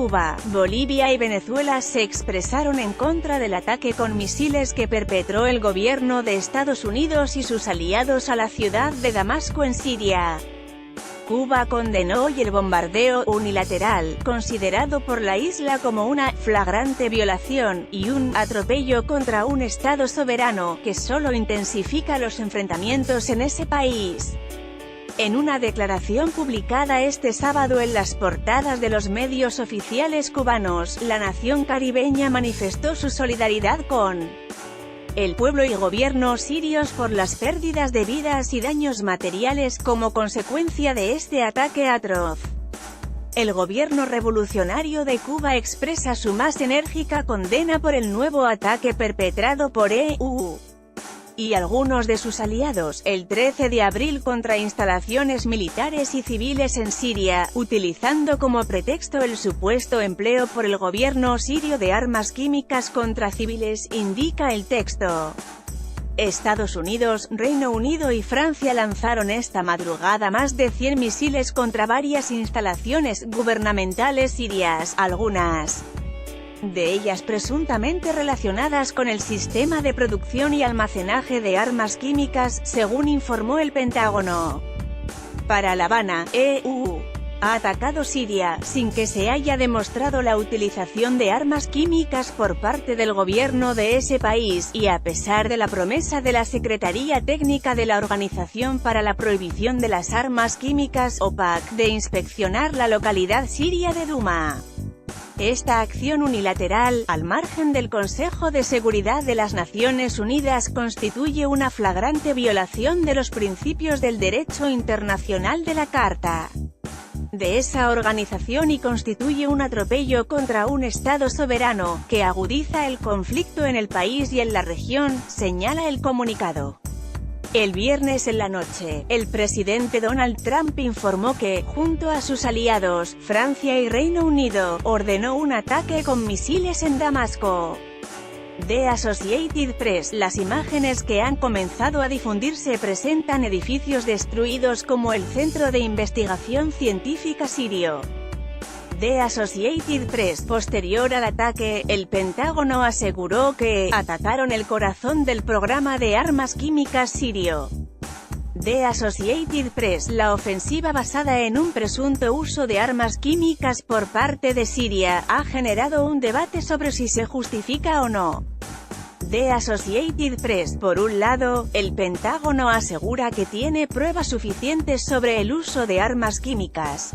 Cuba, Bolivia y Venezuela se expresaron en contra del ataque con misiles que perpetró el gobierno de Estados Unidos y sus aliados a la ciudad de Damasco en Siria. Cuba condenó el bombardeo unilateral, considerado por la isla como una flagrante violación y un atropello contra un Estado soberano, que solo intensifica los enfrentamientos en ese país. En una declaración publicada este sábado en las portadas de los medios oficiales cubanos, la nación caribeña manifestó su solidaridad con el pueblo y gobierno sirios por las pérdidas de vidas y daños materiales como consecuencia de este ataque atroz. El gobierno revolucionario de Cuba expresa su más enérgica condena por el nuevo ataque perpetrado por EU y algunos de sus aliados, el 13 de abril contra instalaciones militares y civiles en Siria, utilizando como pretexto el supuesto empleo por el gobierno sirio de armas químicas contra civiles, indica el texto. Estados Unidos, Reino Unido y Francia lanzaron esta madrugada más de 100 misiles contra varias instalaciones gubernamentales sirias, algunas de ellas presuntamente relacionadas con el sistema de producción y almacenaje de armas químicas, según informó el Pentágono. Para La Habana, EU ha atacado Siria, sin que se haya demostrado la utilización de armas químicas por parte del gobierno de ese país, y a pesar de la promesa de la Secretaría Técnica de la Organización para la Prohibición de las Armas Químicas, OPAC, de inspeccionar la localidad siria de Douma. Esta acción unilateral, al margen del Consejo de Seguridad de las Naciones Unidas, constituye una flagrante violación de los principios del derecho internacional de la Carta de esa organización y constituye un atropello contra un Estado soberano, que agudiza el conflicto en el país y en la región, señala el comunicado. El viernes en la noche, el presidente Donald Trump informó que, junto a sus aliados, Francia y Reino Unido, ordenó un ataque con misiles en Damasco. The Associated Press, las imágenes que han comenzado a difundirse presentan edificios destruidos como el Centro de Investigación Científica sirio. The Associated Press, posterior al ataque, el Pentágono aseguró que atacaron el corazón del programa de armas químicas sirio. The Associated Press, la ofensiva basada en un presunto uso de armas químicas por parte de Siria, ha generado un debate sobre si se justifica o no. The Associated Press, por un lado, el Pentágono asegura que tiene pruebas suficientes sobre el uso de armas químicas,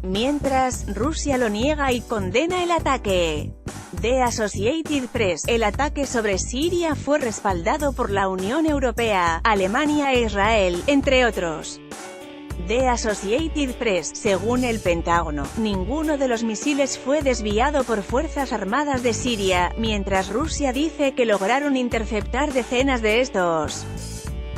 mientras Rusia lo niega y condena el ataque. The Associated Press, el ataque sobre Siria fue respaldado por la Unión Europea, Alemania e Israel, entre otros. The Associated Press, según el Pentágono, ninguno de los misiles fue desviado por fuerzas armadas de Siria, mientras Rusia dice que lograron interceptar decenas de estos.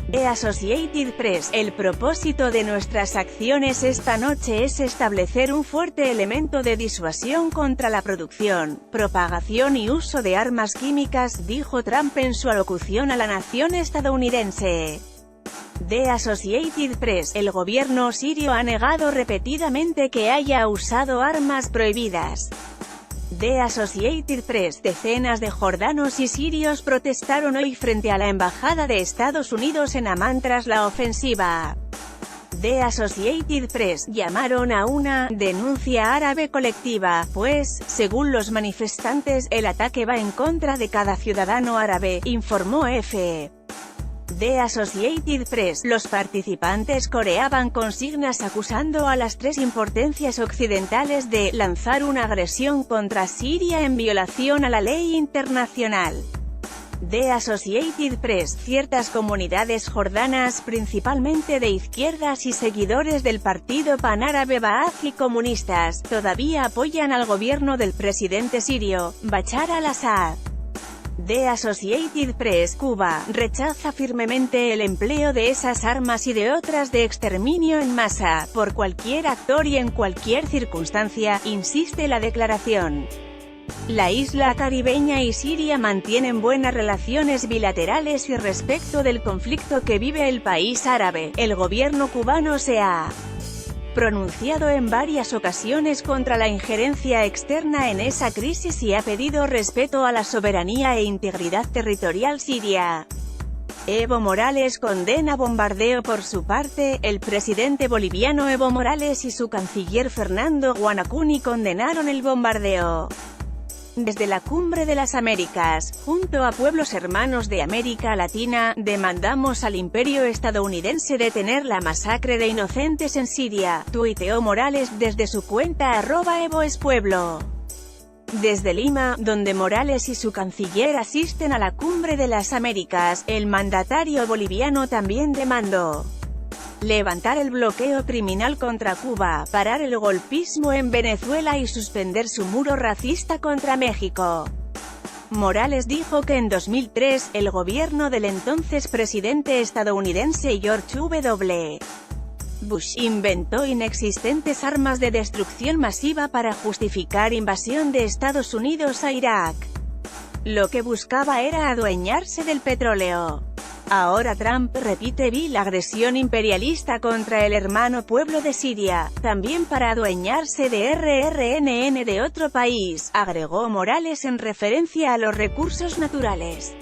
The Associated Press, el propósito de nuestras acciones esta noche es establecer un fuerte elemento de disuasión contra la producción, propagación y uso de armas químicas, dijo Trump en su alocución a la nación estadounidense. The Associated Press, el gobierno sirio ha negado repetidamente que haya usado armas prohibidas. The Associated Press, decenas de jordanos y sirios protestaron hoy frente a la embajada de Estados Unidos en Amán tras la ofensiva. The Associated Press llamaron a una denuncia árabe colectiva, pues, según los manifestantes, el ataque va en contra de cada ciudadano árabe, informó EFE. The Associated Press, los participantes coreaban consignas acusando a las tres potencias occidentales de lanzar una agresión contra Siria en violación a la ley internacional. The Associated Press, ciertas comunidades jordanas, principalmente de izquierdas y seguidores del partido panárabe Ba'ath y comunistas, todavía apoyan al gobierno del presidente sirio, Bashar al-Assad. The Associated Press, Cuba, rechaza firmemente el empleo de esas armas y de otras de exterminio en masa, por cualquier actor y en cualquier circunstancia, insiste la declaración. La isla caribeña y Siria mantienen buenas relaciones bilaterales y respecto del conflicto que vive el país árabe, el gobierno cubano se ha pronunciado en varias ocasiones contra la injerencia externa en esa crisis y ha pedido respeto a la soberanía e integridad territorial siria. Evo Morales condena bombardeo. Por su parte, el presidente boliviano Evo Morales y su canciller Fernando Guanacuni condenaron el bombardeo. Desde la Cumbre de las Américas, junto a pueblos hermanos de América Latina, demandamos al imperio estadounidense detener la masacre de inocentes en Siria, tuiteó Morales desde su cuenta @EvoEsPueblo. Desde Lima, donde Morales y su canciller asisten a la Cumbre de las Américas, el mandatario boliviano también demandó levantar el bloqueo criminal contra Cuba, parar el golpismo en Venezuela y suspender su muro racista contra México. Morales dijo que en 2003, el gobierno del entonces presidente estadounidense George W. Bush inventó inexistentes armas de destrucción masiva para justificar invasión de Estados Unidos a Irak. Lo que buscaba era adueñarse del petróleo. Ahora Trump repite la agresión imperialista contra el hermano pueblo de Siria, también para adueñarse de RRNN de otro país, agregó Morales en referencia a los recursos naturales.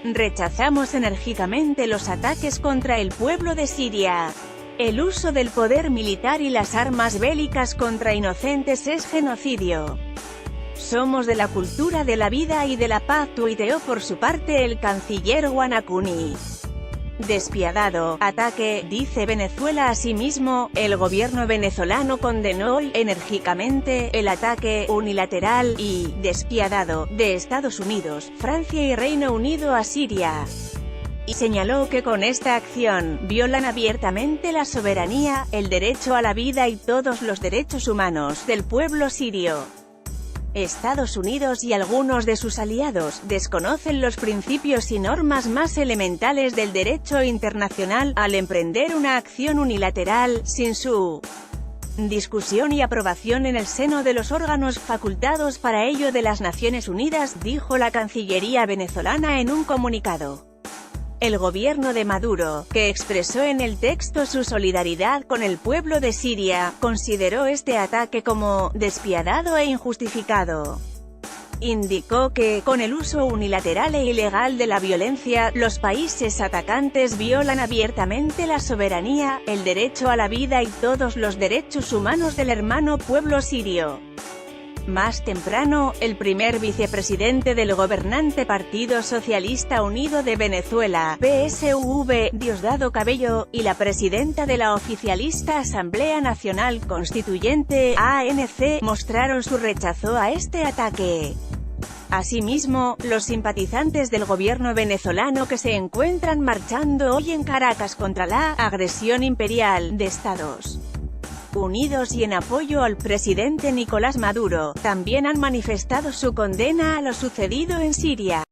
Rechazamos enérgicamente los ataques contra el pueblo de Siria. El uso del poder militar y las armas bélicas contra inocentes es genocidio. Somos de la cultura de la vida y de la paz, tuiteó por su parte el canciller Guanacuni. Despiadado ataque, dice Venezuela. Asimismo, el gobierno venezolano condenó enérgicamente el ataque unilateral y despiadado de Estados Unidos, Francia y Reino Unido a Siria. Y señaló que con esta acción, violan abiertamente la soberanía, el derecho a la vida y todos los derechos humanos del pueblo sirio. Estados Unidos y algunos de sus aliados desconocen los principios y normas más elementales del derecho internacional al emprender una acción unilateral, sin su discusión y aprobación en el seno de los órganos facultados para ello de las Naciones Unidas, dijo la Cancillería venezolana en un comunicado. El gobierno de Maduro, que expresó en el texto su solidaridad con el pueblo de Siria, consideró este ataque como despiadado e injustificado. Indicó que, con el uso unilateral e ilegal de la violencia, los países atacantes violan abiertamente la soberanía, el derecho a la vida y todos los derechos humanos del hermano pueblo sirio. Más temprano, el primer vicepresidente del gobernante Partido Socialista Unido de Venezuela, PSUV, Diosdado Cabello, y la presidenta de la oficialista Asamblea Nacional Constituyente, ANC, mostraron su rechazo a este ataque. Asimismo, los simpatizantes del gobierno venezolano que se encuentran marchando hoy en Caracas contra la agresión imperial de Estados Unidos y en apoyo al presidente Nicolás Maduro, también han manifestado su condena a lo sucedido en Siria.